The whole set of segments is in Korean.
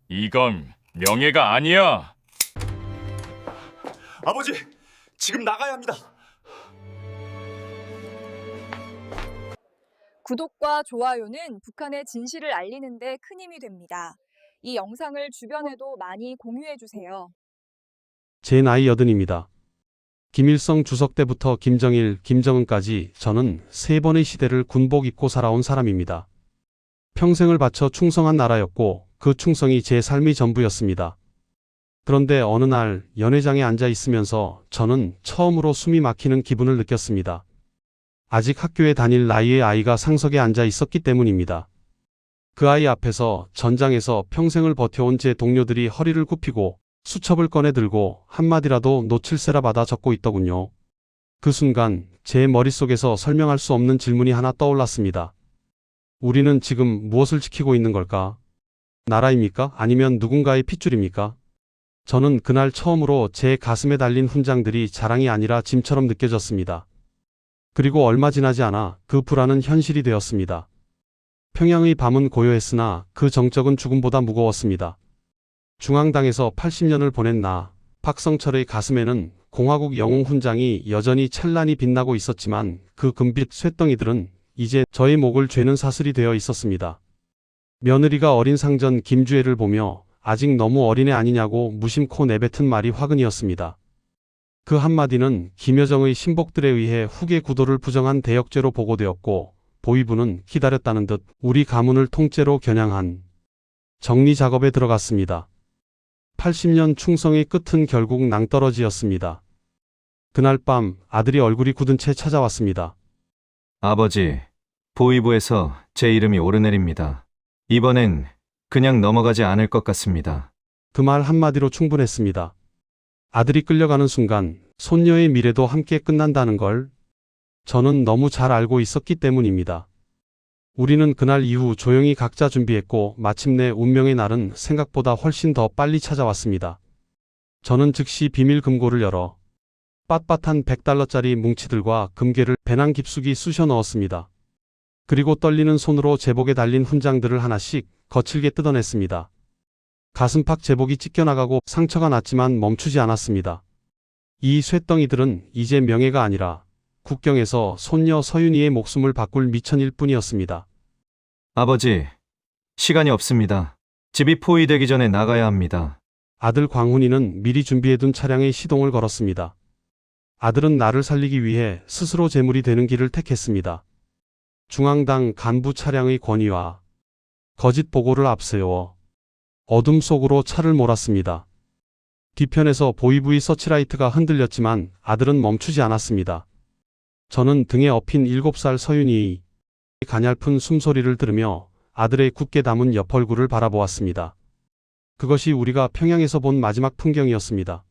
이건 명예가 아니야. 아버지, 지금 나가야 합니다. 구독과 좋아요는 북한의 진실을 알리는 데 큰 힘이 됩니다. 이 영상을 주변에도 많이 공유해 주세요. 제 나이 80입니다. 김일성 주석 때부터 김정일, 김정은까지 저는 3번의 시대를 군복 입고 살아온 사람입니다. 평생을 바쳐 충성한 나라였고 그 충성이 제 삶의 전부였습니다. 그런데 어느 날 연회장에 앉아 있으면서 저는 처음으로 숨이 막히는 기분을 느꼈습니다. 아직 학교에 다닐 나이의 아이가 상석에 앉아 있었기 때문입니다. 그 아이 앞에서 전장에서 평생을 버텨온 제 동료들이 허리를 굽히고 수첩을 꺼내 들고 한마디라도 놓칠세라 받아 적고 있더군요. 그 순간 제 머릿속에서 설명할 수 없는 질문이 하나 떠올랐습니다. 우리는 지금 무엇을 지키고 있는 걸까? 나라입니까? 아니면 누군가의 핏줄입니까? 저는 그날 처음으로 제 가슴에 달린 훈장들이 자랑이 아니라 짐처럼 느껴졌습니다. 그리고 얼마 지나지 않아 그 불안은 현실이 되었습니다. 평양의 밤은 고요했으나 그 정적은 죽음보다 무거웠습니다. 중앙당에서 80년을 보낸 나, 박성철의 가슴에는 공화국 영웅 훈장이 여전히 찬란히 빛나고 있었지만 그 금빛 쇳덩이들은 이제 저의 목을 죄는 사슬이 되어 있었습니다. 며느리가 어린 상전 김주애를 보며 아직 너무 어린애 아니냐고 무심코 내뱉은 말이 화근이었습니다. 그 한마디는 김여정의 신복들에 의해 후계 구도를 부정한 대역죄로 보고되었고 보위부는 기다렸다는 듯 우리 가문을 통째로 겨냥한 정리 작업에 들어갔습니다. 80년 충성의 끝은 결국 낭떠러지였습니다. 그날 밤 아들이 얼굴이 굳은 채 찾아왔습니다. 아버지, 보위부에서 제 이름이 오르내립니다. 이번엔 그냥 넘어가지 않을 것 같습니다. 그 말 한마디로 충분했습니다. 아들이 끌려가는 순간 손녀의 미래도 함께 끝난다는 걸 저는 너무 잘 알고 있었기 때문입니다. 우리는 그날 이후 조용히 각자 준비했고 마침내 운명의 날은 생각보다 훨씬 더 빨리 찾아왔습니다. 저는 즉시 비밀 금고를 열어 빳빳한 100달러짜리 뭉치들과 금괴를 배낭 깊숙이 쑤셔 넣었습니다. 그리고 떨리는 손으로 제복에 달린 훈장들을 하나씩 거칠게 뜯어냈습니다. 가슴팍 제복이 찢겨나가고 상처가 났지만 멈추지 않았습니다. 이 쇳덩이들은 이제 명예가 아니라 국경에서 손녀 서윤이의 목숨을 바꿀 미천일 뿐이었습니다. 아버지, 시간이 없습니다. 집이 포위되기 전에 나가야 합니다. 아들 광훈이는 미리 준비해둔 차량에 시동을 걸었습니다. 아들은 나를 살리기 위해 스스로 제물이 되는 길을 택했습니다. 중앙당 간부 차량의 권위와 거짓 보고를 앞세워 어둠 속으로 차를 몰았습니다. 뒤편에서 보위부의 서치라이트가 흔들렸지만 아들은 멈추지 않았습니다. 저는 등에 업힌 7살 서윤이의 가냘픈 숨소리를 들으며 아들의 굳게 담은 옆얼굴을 바라보았습니다. 그것이 우리가 평양에서 본 마지막 풍경이었습니다.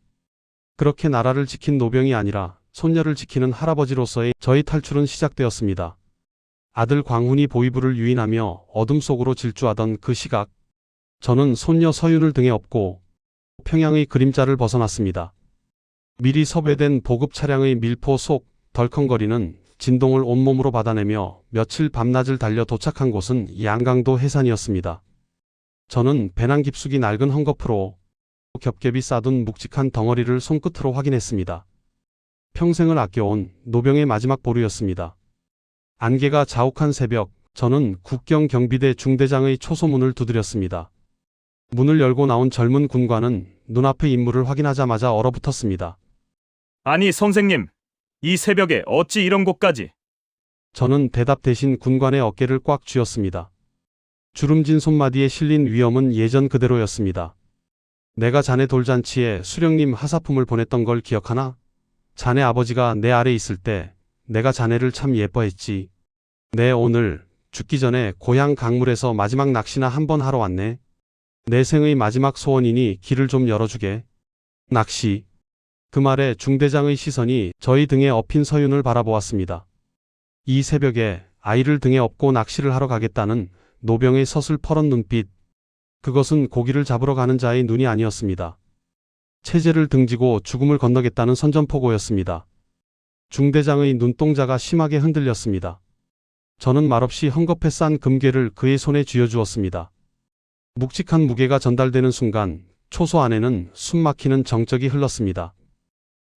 그렇게 나라를 지킨 노병이 아니라 손녀를 지키는 할아버지로서의 저의 탈출은 시작되었습니다. 아들 광훈이 보위부를 유인하며 어둠 속으로 질주하던 그 시각, 저는 손녀 서윤을 등에 업고 평양의 그림자를 벗어났습니다. 미리 섭외된 보급 차량의 밀포 속 덜컹거리는 진동을 온몸으로 받아내며 며칠 밤낮을 달려 도착한 곳은 양강도 해산이었습니다. 저는 배낭 깊숙이 낡은 헝겊으로 겹겹이 싸둔 묵직한 덩어리를 손끝으로 확인했습니다. 평생을 아껴온 노병의 마지막 보루였습니다. 안개가 자욱한 새벽, 저는 국경경비대 중대장의 초소문을 두드렸습니다. 문을 열고 나온 젊은 군관은 눈앞의 인물을 확인하자마자 얼어붙었습니다. 아니 선생님, 이 새벽에 어찌 이런 곳까지? 저는 대답 대신 군관의 어깨를 꽉 쥐었습니다. 주름진 손마디에 실린 위엄은 예전 그대로였습니다. 내가 자네 돌잔치에 수령님 하사품을 보냈던 걸 기억하나? 자네 아버지가 내 아래 있을 때 내가 자네를 참 예뻐했지. 내 오늘 죽기 전에 고향 강물에서 마지막 낚시나 한번 하러 왔네. 내 생의 마지막 소원이니 길을 좀 열어주게. 낚시. 그 말에 중대장의 시선이 저희 등에 업힌 서윤을 바라보았습니다. 이 새벽에 아이를 등에 업고 낚시를 하러 가겠다는 노병의 서슬퍼런 눈빛. 그것은 고기를 잡으러 가는 자의 눈이 아니었습니다. 체제를 등지고 죽음을 건너겠다는 선전포고였습니다. 중대장의 눈동자가 심하게 흔들렸습니다. 저는 말없이 헝겊에 싼 금괴를 그의 손에 쥐어주었습니다. 묵직한 무게가 전달되는 순간 초소 안에는 숨막히는 정적이 흘렀습니다.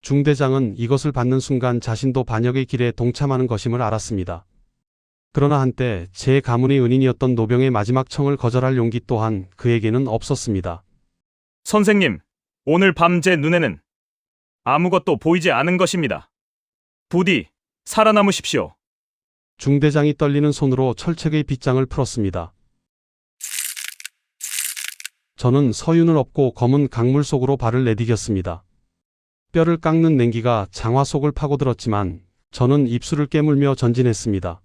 중대장은 이것을 받는 순간 자신도 반역의 길에 동참하는 것임을 알았습니다. 그러나 한때 제 가문의 은인이었던 노병의 마지막 청을 거절할 용기 또한 그에게는 없었습니다. 선생님, 오늘 밤 제 눈에는 아무것도 보이지 않은 것입니다. 부디 살아남으십시오. 중대장이 떨리는 손으로 철책의 빗장을 풀었습니다. 저는 서윤을 업고 검은 강물 속으로 발을 내디뎠습니다. 뼈를 깎는 냉기가 장화 속을 파고들었지만 저는 입술을 깨물며 전진했습니다.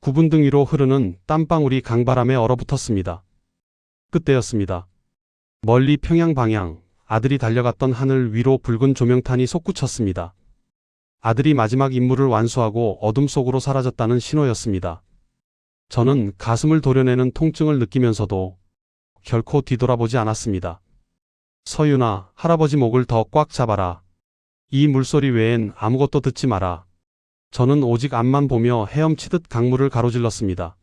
9분 등 위로 흐르는 땀방울이 강바람에 얼어붙었습니다. 그때였습니다. 멀리 평양 방향, 아들이 달려갔던 하늘 위로 붉은 조명탄이 솟구쳤습니다. 아들이 마지막 임무를 완수하고 어둠 속으로 사라졌다는 신호였습니다. 저는 가슴을 도려내는 통증을 느끼면서도 결코 뒤돌아보지 않았습니다. 서윤아, 할아버지 목을 더 꽉 잡아라. 이 물소리 외엔 아무것도 듣지 마라. 저는 오직 앞만 보며 헤엄치듯 강물을 가로질렀습니다.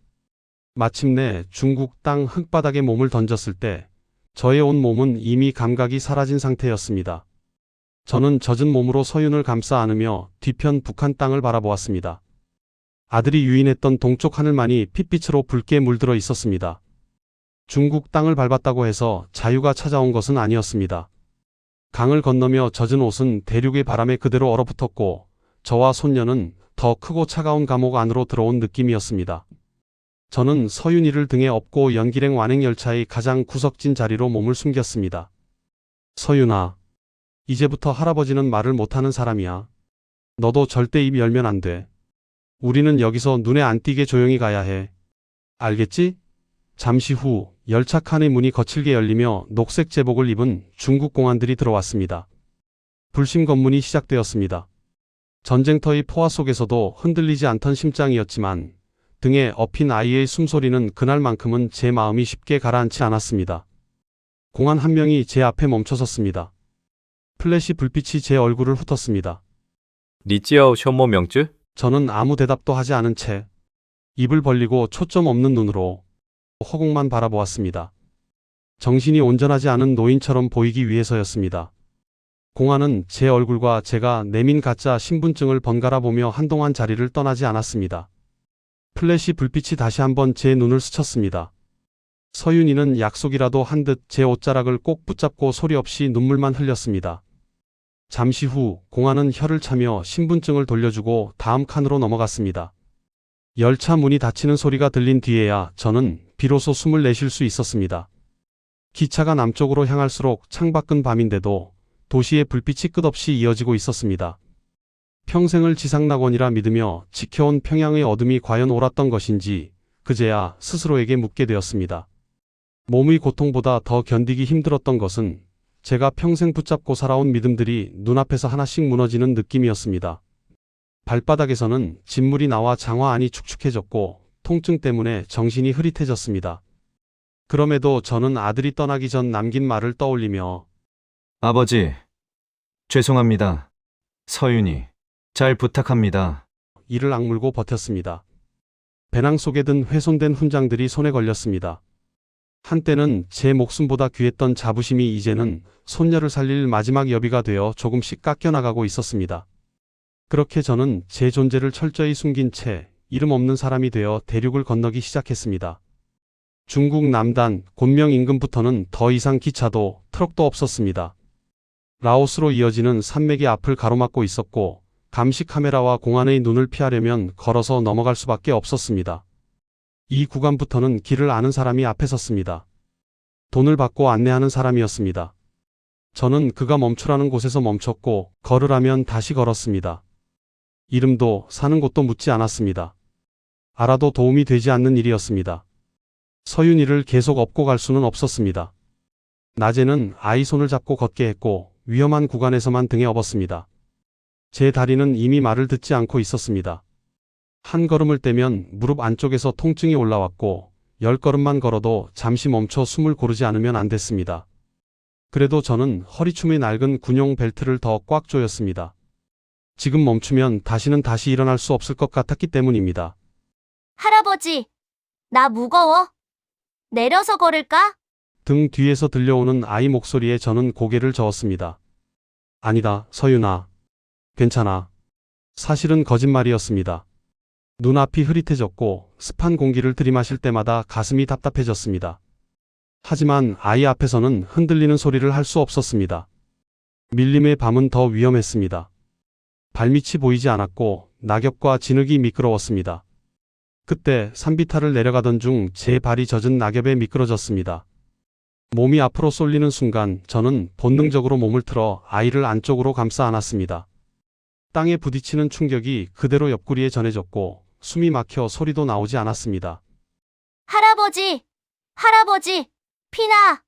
마침내 중국 땅 흙바닥에 몸을 던졌을 때 저의 온 몸은 이미 감각이 사라진 상태였습니다. 저는 젖은 몸으로 서윤을 감싸 안으며 뒤편 북한 땅을 바라보았습니다. 아들이 유인했던 동쪽 하늘만이 핏빛으로 붉게 물들어 있었습니다. 중국 땅을 밟았다고 해서 자유가 찾아온 것은 아니었습니다. 강을 건너며 젖은 옷은 대륙의 바람에 그대로 얼어붙었고 저와 손녀는 더 크고 차가운 감옥 안으로 들어온 느낌이었습니다. 저는 서윤이를 등에 업고 연기랭 완행열차의 가장 구석진 자리로 몸을 숨겼습니다. 서윤아, 이제부터 할아버지는 말을 못하는 사람이야. 너도 절대 입 열면 안 돼. 우리는 여기서 눈에 안 띄게 조용히 가야 해. 알겠지? 잠시 후 열차 칸의 문이 거칠게 열리며 녹색 제복을 입은 중국 공안들이 들어왔습니다. 불심 검문이 시작되었습니다. 전쟁터의 포화 속에서도 흔들리지 않던 심장이었지만 등에 업힌 아이의 숨소리는 그날만큼은 제 마음이 쉽게 가라앉지 않았습니다. 공안 한 명이 제 앞에 멈춰섰습니다. 플래시 불빛이 제 얼굴을 훑었습니다. 你叫邱某명즈? 저는 아무 대답도 하지 않은 채 입을 벌리고 초점 없는 눈으로 허공만 바라보았습니다. 정신이 온전하지 않은 노인처럼 보이기 위해서였습니다. 공안은 제 얼굴과 제가 내민 가짜 신분증을 번갈아 보며 한동안 자리를 떠나지 않았습니다. 플래시 불빛이 다시 한번 제 눈을 스쳤습니다. 서윤이는 약속이라도 한 듯 제 옷자락을 꼭 붙잡고 소리 없이 눈물만 흘렸습니다. 잠시 후 공안은 혀를 차며 신분증을 돌려주고 다음 칸으로 넘어갔습니다. 열차 문이 닫히는 소리가 들린 뒤에야 저는 비로소 숨을 내쉴 수 있었습니다. 기차가 남쪽으로 향할수록 창밖은 밤인데도 도시의 불빛이 끝없이 이어지고 있었습니다. 평생을 지상낙원이라 믿으며 지켜온 평양의 어둠이 과연 옳았던 것인지 그제야 스스로에게 묻게 되었습니다. 몸의 고통보다 더 견디기 힘들었던 것은 제가 평생 붙잡고 살아온 믿음들이 눈앞에서 하나씩 무너지는 느낌이었습니다. 발바닥에서는 진물이 나와 장화 안이 축축해졌고 통증 때문에 정신이 흐릿해졌습니다. 그럼에도 저는 아들이 떠나기 전 남긴 말을 떠올리며 아버지, 죄송합니다. 서윤이, 잘 부탁합니다. 이를 악물고 버텼습니다. 배낭 속에 든 훼손된 훈장들이 손에 걸렸습니다. 한때는 제 목숨보다 귀했던 자부심이 이제는 손녀를 살릴 마지막 여비가 되어 조금씩 깎여나가고 있었습니다. 그렇게 저는 제 존재를 철저히 숨긴 채 이름 없는 사람이 되어 대륙을 건너기 시작했습니다. 중국 남단 곤명 인근부터는 더 이상 기차도 트럭도 없었습니다. 라오스로 이어지는 산맥이 앞을 가로막고 있었고 감시 카메라와 공안의 눈을 피하려면 걸어서 넘어갈 수밖에 없었습니다. 이 구간부터는 길을 아는 사람이 앞에 섰습니다. 돈을 받고 안내하는 사람이었습니다. 저는 그가 멈추라는 곳에서 멈췄고 걸으라면 다시 걸었습니다. 이름도 사는 곳도 묻지 않았습니다. 알아도 도움이 되지 않는 일이었습니다. 서윤이를 계속 업고 갈 수는 없었습니다. 낮에는 아이 손을 잡고 걷게 했고 위험한 구간에서만 등에 업었습니다. 제 다리는 이미 말을 듣지 않고 있었습니다. 한 걸음을 떼면 무릎 안쪽에서 통증이 올라왔고 10걸음만 걸어도 잠시 멈춰 숨을 고르지 않으면 안 됐습니다. 그래도 저는 허리춤의 낡은 군용 벨트를 더 꽉 조였습니다. 지금 멈추면 다시는 일어날 수 없을 것 같았기 때문입니다. 할아버지, 나 무거워. 내려서 걸을까? 등 뒤에서 들려오는 아이 목소리에 저는 고개를 저었습니다. 아니다, 서윤아. 괜찮아. 사실은 거짓말이었습니다. 눈앞이 흐릿해졌고 습한 공기를 들이마실 때마다 가슴이 답답해졌습니다. 하지만 아이 앞에서는 흔들리는 소리를 할 수 없었습니다. 밀림의 밤은 더 위험했습니다. 발밑이 보이지 않았고 낙엽과 진흙이 미끄러웠습니다. 그때 산비탈을 내려가던 중 제 발이 젖은 낙엽에 미끄러졌습니다. 몸이 앞으로 쏠리는 순간 저는 본능적으로 몸을 틀어 아이를 안쪽으로 감싸 안았습니다. 땅에 부딪히는 충격이 그대로 옆구리에 전해졌고 숨이 막혀 소리도 나오지 않았습니다. 할아버지! 할아버지! 피나!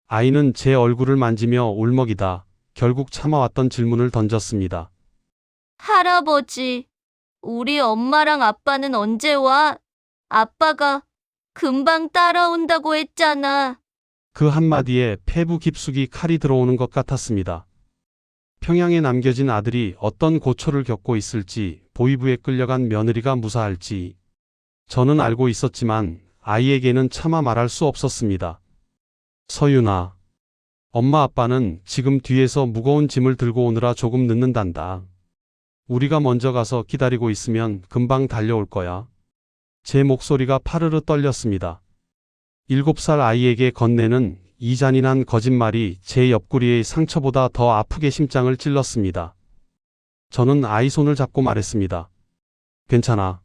아이는 제 얼굴을 만지며 울먹이다 결국 참아왔던 질문을 던졌습니다. 할아버지, 우리 엄마랑 아빠는 언제 와? 아빠가 금방 따라온다고 했잖아. 그 한마디에 폐부 깊숙이 칼이 들어오는 것 같았습니다. 평양에 남겨진 아들이 어떤 고초를 겪고 있을지, 보위부에 끌려간 며느리가 무사할지 저는 알고 있었지만 아이에게는 차마 말할 수 없었습니다. 서윤아, 엄마 아빠는 지금 뒤에서 무거운 짐을 들고 오느라 조금 늦는단다. 우리가 먼저 가서 기다리고 있으면 금방 달려올 거야. 제 목소리가 파르르 떨렸습니다. 7살 아이에게 건네는 이 잔인한 거짓말이 제 옆구리의 상처보다 더 아프게 심장을 찔렀습니다. 저는 아이 손을 잡고 말했습니다. 괜찮아.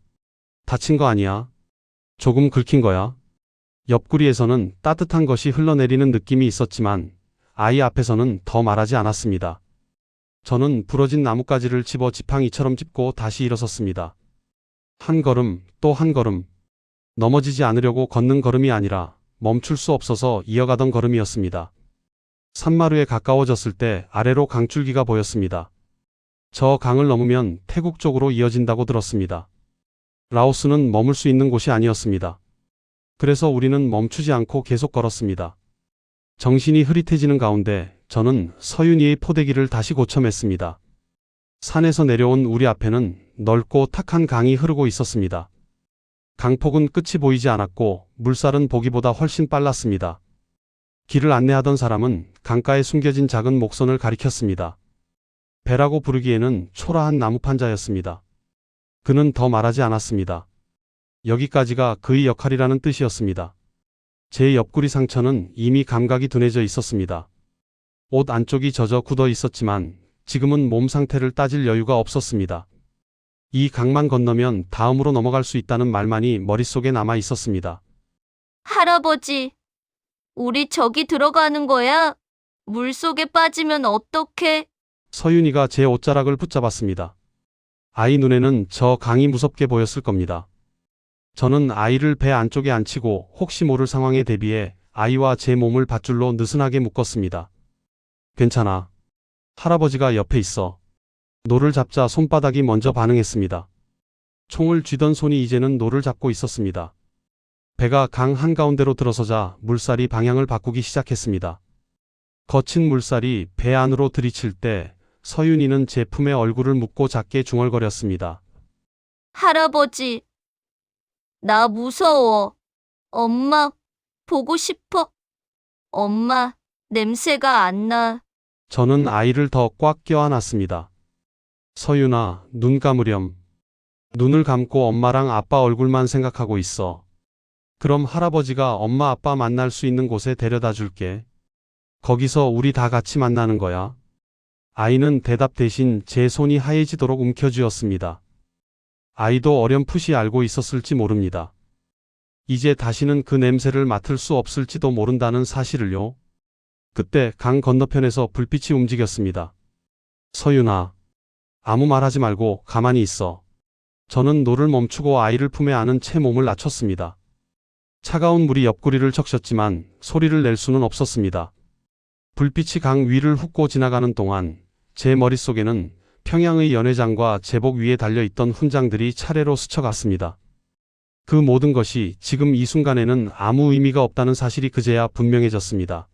다친 거 아니야. 조금 긁힌 거야. 옆구리에서는 따뜻한 것이 흘러내리는 느낌이 있었지만 아이 앞에서는 더 말하지 않았습니다. 저는 부러진 나뭇가지를 집어 지팡이처럼 짚고 다시 일어섰습니다. 한 걸음, 또 한 걸음. 넘어지지 않으려고 걷는 걸음이 아니라 멈출 수 없어서 이어가던 걸음이었습니다. 산마루에 가까워졌을 때 아래로 강줄기가 보였습니다. 저 강을 넘으면 태국 쪽으로 이어진다고 들었습니다. 라오스는 머물 수 있는 곳이 아니었습니다. 그래서 우리는 멈추지 않고 계속 걸었습니다. 정신이 흐릿해지는 가운데 저는 서윤이의 포대기를 다시 고쳐맸습니다. 산에서 내려온 우리 앞에는 넓고 탁한 강이 흐르고 있었습니다. 강폭은 끝이 보이지 않았고 물살은 보기보다 훨씬 빨랐습니다. 길을 안내하던 사람은 강가에 숨겨진 작은 목선을 가리켰습니다. 배라고 부르기에는 초라한 나무판자였습니다. 그는 더 말하지 않았습니다. 여기까지가 그의 역할이라는 뜻이었습니다. 제 옆구리 상처는 이미 감각이 둔해져 있었습니다. 옷 안쪽이 젖어 굳어 있었지만 지금은 몸 상태를 따질 여유가 없었습니다. 이 강만 건너면 다음으로 넘어갈 수 있다는 말만이 머릿속에 남아 있었습니다. 할아버지, 우리 저기 들어가는 거야? 물속에 빠지면 어떡해? 서윤이가 제 옷자락을 붙잡았습니다. 아이 눈에는 저 강이 무섭게 보였을 겁니다. 저는 아이를 배 안쪽에 앉히고 혹시 모를 상황에 대비해 아이와 제 몸을 밧줄로 느슨하게 묶었습니다. 괜찮아. 할아버지가 옆에 있어. 노를 잡자 손바닥이 먼저 반응했습니다. 총을 쥐던 손이 이제는 노를 잡고 있었습니다. 배가 강 한가운데로 들어서자 물살이 방향을 바꾸기 시작했습니다. 거친 물살이 배 안으로 들이칠 때 서윤이는 제 품에 얼굴을 묻고 작게 중얼거렸습니다. 할아버지, 나 무서워. 엄마, 보고 싶어. 엄마, 냄새가 안 나. 저는 아이를 더 꽉 껴안았습니다. 서윤아, 눈 감으렴. 눈을 감고 엄마랑 아빠 얼굴만 생각하고 있어. 그럼 할아버지가 엄마 아빠 만날 수 있는 곳에 데려다 줄게. 거기서 우리 다 같이 만나는 거야. 아이는 대답 대신 제 손이 하얘지도록 움켜쥐었습니다. 아이도 어렴풋이 알고 있었을지 모릅니다. 이제 다시는 그 냄새를 맡을 수 없을지도 모른다는 사실을요. 그때 강 건너편에서 불빛이 움직였습니다. 서윤아, 아무 말하지 말고 가만히 있어. 저는 노를 멈추고 아이를 품에 안은 채 몸을 낮췄습니다. 차가운 물이 옆구리를 적셨지만 소리를 낼 수는 없었습니다. 불빛이 강 위를 훑고 지나가는 동안 제 머릿속에는 평양의 연회장과 제복 위에 달려있던 훈장들이 차례로 스쳐갔습니다. 그 모든 것이 지금 이 순간에는 아무 의미가 없다는 사실이 그제야 분명해졌습니다.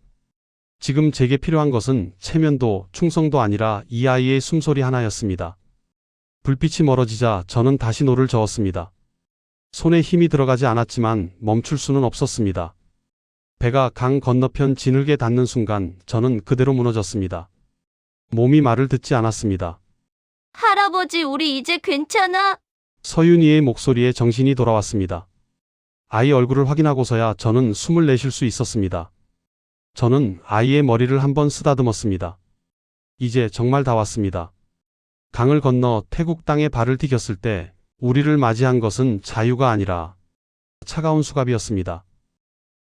지금 제게 필요한 것은 체면도 충성도 아니라 이 아이의 숨소리 하나였습니다. 불빛이 멀어지자 저는 다시 노를 저었습니다. 손에 힘이 들어가지 않았지만 멈출 수는 없었습니다. 배가 강 건너편 진흙에 닿는 순간 저는 그대로 무너졌습니다. 몸이 말을 듣지 않았습니다. 할아버지, 우리 이제 괜찮아? 서윤이의 목소리에 정신이 돌아왔습니다. 아이 얼굴을 확인하고서야 저는 숨을 내쉴 수 있었습니다. 저는 아이의 머리를 한번 쓰다듬었습니다. 이제 정말 다 왔습니다. 강을 건너 태국 땅에 발을 디뎠을 때 우리를 맞이한 것은 자유가 아니라 차가운 수갑이었습니다.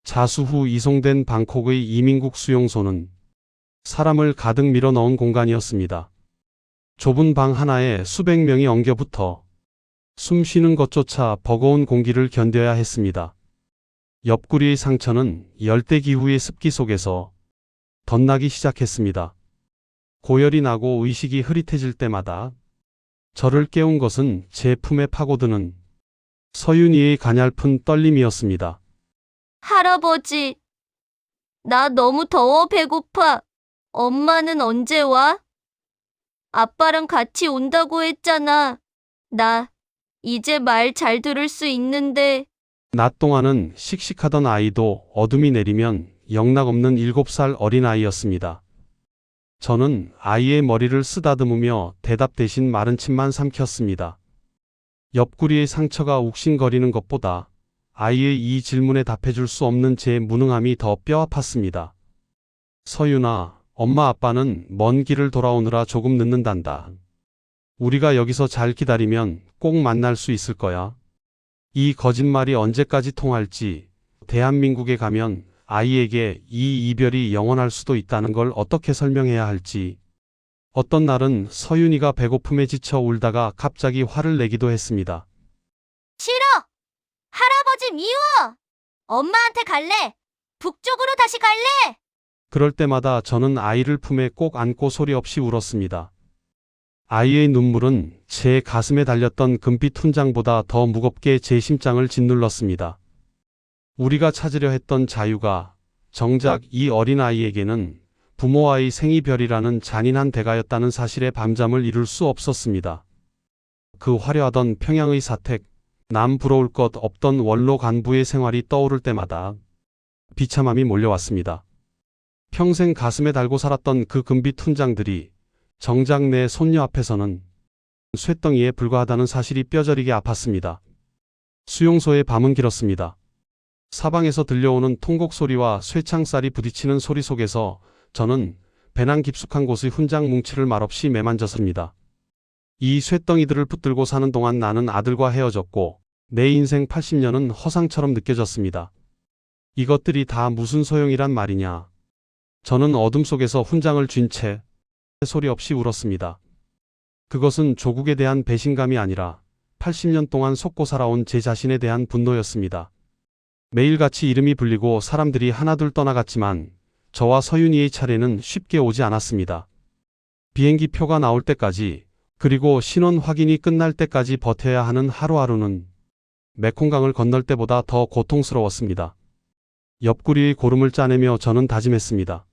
자수 후 이송된 방콕의 이민국 수용소는 사람을 가득 밀어 넣은 공간이었습니다. 좁은 방 하나에 수백 명이 엉겨붙어 숨 쉬는 것조차 버거운 공기를 견뎌야 했습니다. 옆구리의 상처는 열대기후의 습기 속에서 덧나기 시작했습니다. 고열이 나고 의식이 흐릿해질 때마다 저를 깨운 것은 제 품에 파고드는 서윤이의 가냘픈 떨림이었습니다. 할아버지, 나 너무 더워. 배고파. 엄마는 언제 와? 아빠랑 같이 온다고 했잖아. 나 이제 말 잘 들을 수 있는데. 낮 동안은 씩씩하던 아이도 어둠이 내리면 영락없는 7살 어린아이였습니다. 저는 아이의 머리를 쓰다듬으며 대답 대신 마른 침만 삼켰습니다. 옆구리의 상처가 욱신거리는 것보다 아이의 이 질문에 답해줄 수 없는 제 무능함이 더 뼈아팠습니다. 서윤아, 엄마 아빠는 먼 길을 돌아오느라 조금 늦는단다. 우리가 여기서 잘 기다리면 꼭 만날 수 있을 거야. 이 거짓말이 언제까지 통할지, 대한민국에 가면 아이에게 이 이별이 영원할 수도 있다는 걸 어떻게 설명해야 할지. 어떤 날은 서윤이가 배고픔에 지쳐 울다가 갑자기 화를 내기도 했습니다. 싫어! 할아버지 미워! 엄마한테 갈래! 북쪽으로 다시 갈래! 그럴 때마다 저는 아이를 품에 꼭 안고 소리 없이 울었습니다. 아이의 눈물은 제 가슴에 달렸던 금빛 훈장보다 더 무겁게 제 심장을 짓눌렀습니다. 우리가 찾으려 했던 자유가 정작 이 어린아이에게는 부모와의 생이별이라는 잔인한 대가였다는 사실에 밤잠을 이룰 수 없었습니다. 그 화려하던 평양의 사택, 남 부러울 것 없던 원로 간부의 생활이 떠오를 때마다 비참함이 몰려왔습니다. 평생 가슴에 달고 살았던 그 금빛 훈장들이 정작 내 손녀 앞에서는 쇳덩이에 불과하다는 사실이 뼈저리게 아팠습니다. 수용소의 밤은 길었습니다. 사방에서 들려오는 통곡 소리와 쇠창살이 부딪히는 소리 속에서 저는 배낭 깊숙한 곳의 훈장 뭉치를 말없이 매만졌습니다. 이 쇳덩이들을 붙들고 사는 동안 나는 아들과 헤어졌고 내 인생 80년은 허상처럼 느껴졌습니다. 이것들이 다 무슨 소용이란 말이냐. 저는 어둠 속에서 훈장을 쥔 채 소리 없이 울었습니다. 그것은 조국에 대한 배신감이 아니라 80년 동안 속고 살아온 제 자신에 대한 분노였습니다. 매일같이 이름이 불리고 사람들이 하나둘 떠나갔지만 저와 서윤이의 차례는 쉽게 오지 않았습니다. 비행기 표가 나올 때까지, 그리고 신원 확인이 끝날 때까지 버텨야 하는 하루하루는 메콩강을 건널 때보다 더 고통스러웠습니다. 옆구리의 고름을 짜내며 저는 다짐했습니다.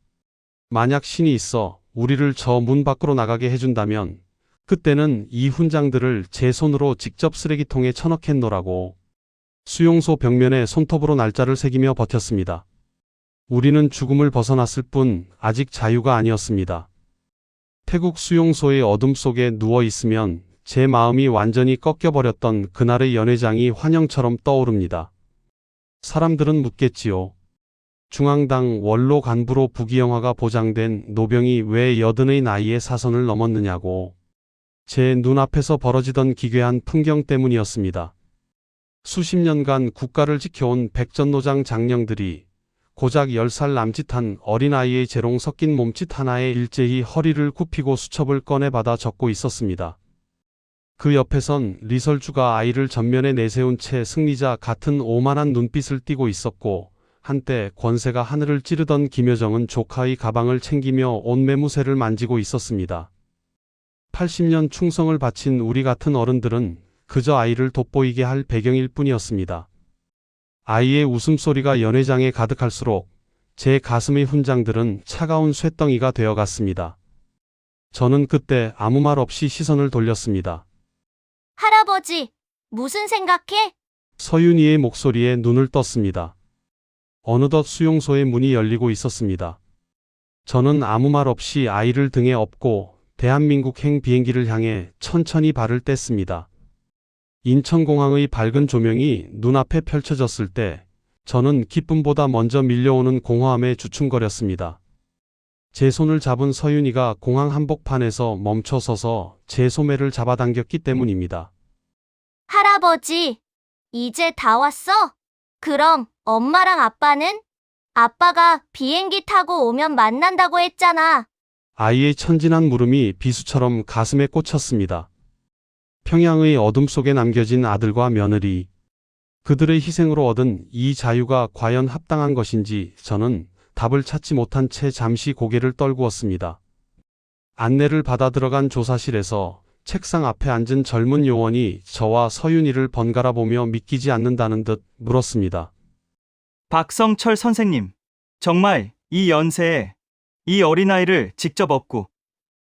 만약 신이 있어 우리를 저 문 밖으로 나가게 해준다면 그때는 이 훈장들을 제 손으로 직접 쓰레기통에 쳐넣겠노라고. 수용소 벽면에 손톱으로 날짜를 새기며 버텼습니다. 우리는 죽음을 벗어났을 뿐 아직 자유가 아니었습니다. 태국 수용소의 어둠 속에 누워 있으면 제 마음이 완전히 꺾여버렸던 그날의 연회장이 환영처럼 떠오릅니다. 사람들은 묻겠지요. 중앙당 원로 간부로 부귀영화가 보장된 노병이 왜 80의 나이에 사선을 넘었느냐고. 제 눈앞에서 벌어지던 기괴한 풍경 때문이었습니다. 수십 년간 국가를 지켜온 백전노장 장령들이 고작 10살 남짓한 어린아이의 재롱 섞인 몸짓 하나에 일제히 허리를 굽히고 수첩을 꺼내받아 적고 있었습니다. 그 옆에선 리설주가 아이를 전면에 내세운 채 승리자 같은 오만한 눈빛을 띠고 있었고, 한때 권세가 하늘을 찌르던 김여정은 조카의 가방을 챙기며 옷매무새를 만지고 있었습니다. 80년 충성을 바친 우리 같은 어른들은 그저 아이를 돋보이게 할 배경일 뿐이었습니다. 아이의 웃음소리가 연회장에 가득할수록 제 가슴의 훈장들은 차가운 쇳덩이가 되어갔습니다. 저는 그때 아무 말 없이 시선을 돌렸습니다. 할아버지, 무슨 생각해? 서윤이의 목소리에 눈을 떴습니다. 어느덧 수용소의 문이 열리고 있었습니다. 저는 아무 말 없이 아이를 등에 업고 대한민국행 비행기를 향해 천천히 발을 뗐습니다. 인천공항의 밝은 조명이 눈앞에 펼쳐졌을 때 저는 기쁨보다 먼저 밀려오는 공허함에 주춤거렸습니다. 제 손을 잡은 서윤이가 공항 한복판에서 멈춰서서 제 소매를 잡아당겼기 때문입니다. 할아버지, 이제 다 왔어? 그럼 엄마랑 아빠는? 아빠가 비행기 타고 오면 만난다고 했잖아. 아이의 천진한 물음이 비수처럼 가슴에 꽂혔습니다. 평양의 어둠 속에 남겨진 아들과 며느리, 그들의 희생으로 얻은 이 자유가 과연 합당한 것인지 저는 답을 찾지 못한 채 잠시 고개를 떨구었습니다. 안내를 받아 들어간 조사실에서 책상 앞에 앉은 젊은 요원이 저와 서윤이를 번갈아 보며 믿기지 않는다는 듯 물었습니다. 박성철 선생님, 정말 이 연세에 이 어린아이를 직접 업고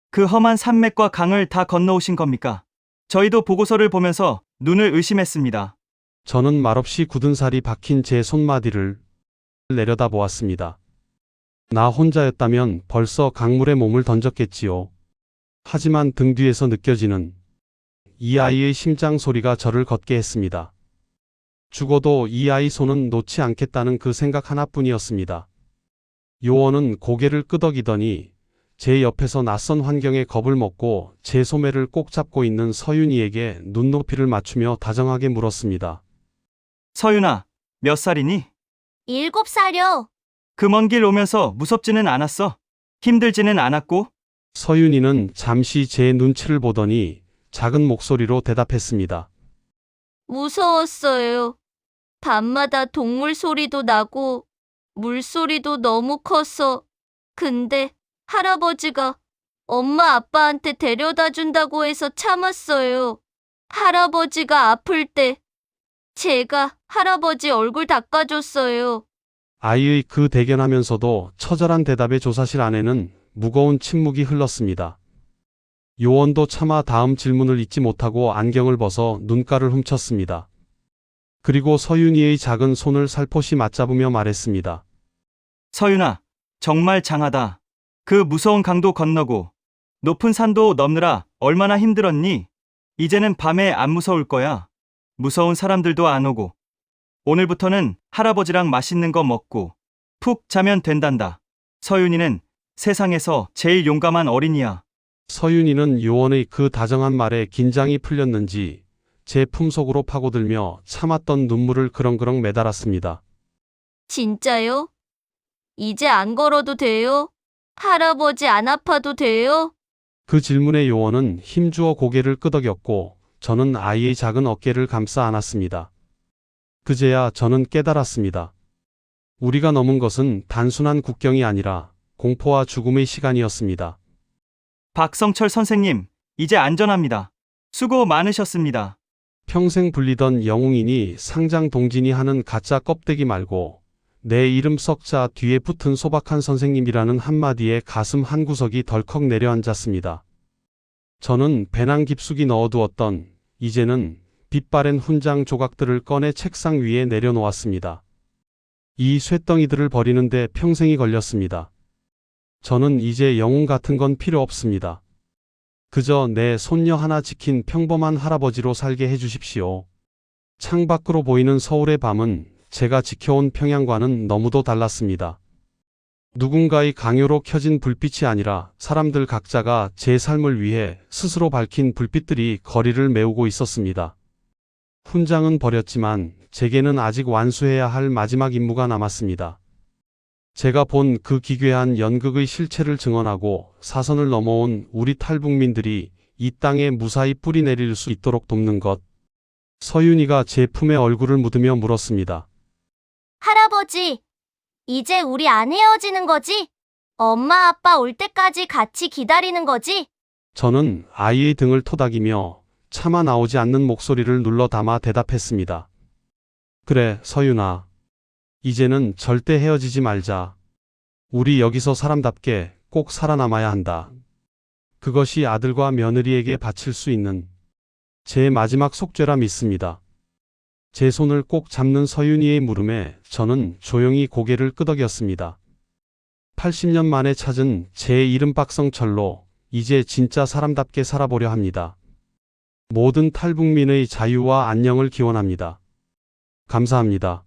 그 험한 산맥과 강을 다 건너오신 겁니까? 저희도 보고서를 보면서 눈을 의심했습니다. 저는 말없이 굳은 살이 박힌 제 손마디를 내려다보았습니다. 나 혼자였다면 벌써 강물에 몸을 던졌겠지요. 하지만 등 뒤에서 느껴지는 이 아이의 심장 소리가 저를 걷게 했습니다. 죽어도 이 아이 손은 놓지 않겠다는 그 생각 하나뿐이었습니다. 요원은 고개를 끄덕이더니 제 옆에서 낯선 환경에 겁을 먹고 제 소매를 꼭 잡고 있는 서윤이에게 눈높이를 맞추며 다정하게 물었습니다. 서윤아, 몇 살이니? 7살이요. 그 먼 길 오면서 무섭지는 않았어? 힘들지는 않았고? 서윤이는 잠시 제 눈치를 보더니 작은 목소리로 대답했습니다. 무서웠어요. 밤마다 동물 소리도 나고 물소리도 너무 커서. 근데 할아버지가 엄마 아빠한테 데려다 준다고 해서 참았어요. 할아버지가 아플 때 제가 할아버지 얼굴 닦아줬어요. 아이의 그 대견하면서도 처절한 대답에 조사실 안에는 무거운 침묵이 흘렀습니다. 요원도 차마 다음 질문을 잊지 못하고 안경을 벗어 눈가를 훔쳤습니다. 그리고 서윤이의 작은 손을 살포시 맞잡으며 말했습니다. 서윤아, 정말 장하다. 그 무서운 강도 건너고 높은 산도 넘느라 얼마나 힘들었니? 이제는 밤에 안 무서울 거야. 무서운 사람들도 안 오고. 오늘부터는 할아버지랑 맛있는 거 먹고 푹 자면 된단다. 서윤이는 세상에서 제일 용감한 어린이야. 서윤이는 요원의 그 다정한 말에 긴장이 풀렸는지 제 품속으로 파고들며 참았던 눈물을 그렁그렁 매달았습니다. 진짜요? 이제 안 걸어도 돼요? 할아버지 안 아파도 돼요? 그 질문에 요원은 힘주어 고개를 끄덕였고 저는 아이의 작은 어깨를 감싸 안았습니다. 그제야 저는 깨달았습니다. 우리가 넘은 것은 단순한 국경이 아니라 공포와 죽음의 시간이었습니다. 박성철 선생님, 이제 안전합니다. 수고 많으셨습니다. 평생 불리던 영웅이니 상장 동진이 하는 가짜 껍데기 말고 내 이름 석자 뒤에 붙은 소박한 선생님이라는 한마디에 가슴 한구석이 덜컥 내려앉았습니다. 저는 배낭 깊숙이 넣어두었던 이제는 빛바랜 훈장 조각들을 꺼내 책상 위에 내려놓았습니다. 이 쇳덩이들을 버리는데 평생이 걸렸습니다. 저는 이제 영웅 같은 건 필요 없습니다. 그저 내 손녀 하나 지킨 평범한 할아버지로 살게 해주십시오. 창밖으로 보이는 서울의 밤은 제가 지켜온 평양과는 너무도 달랐습니다. 누군가의 강요로 켜진 불빛이 아니라 사람들 각자가 제 삶을 위해 스스로 밝힌 불빛들이 거리를 메우고 있었습니다. 훈장은 버렸지만 제게는 아직 완수해야 할 마지막 임무가 남았습니다. 제가 본 그 기괴한 연극의 실체를 증언하고 사선을 넘어온 우리 탈북민들이 이 땅에 무사히 뿌리 내릴 수 있도록 돕는 것. 서윤이가 제 품에 얼굴을 묻으며 물었습니다. 할아버지, 이제 우리 안 헤어지는 거지? 엄마 아빠 올 때까지 같이 기다리는 거지? 저는 아이의 등을 토닥이며 차마 나오지 않는 목소리를 눌러 담아 대답했습니다. 그래, 서윤아. 이제는 절대 헤어지지 말자. 우리 여기서 사람답게 꼭 살아남아야 한다. 그것이 아들과 며느리에게 바칠 수 있는 제 마지막 속죄라 믿습니다. 제 손을 꼭 잡는 서윤이의 물음에 저는 조용히 고개를 끄덕였습니다. 80년 만에 찾은 제 이른박성철로 이제 진짜 사람답게 살아보려 합니다. 모든 탈북민의 자유와 안녕을 기원합니다. 감사합니다.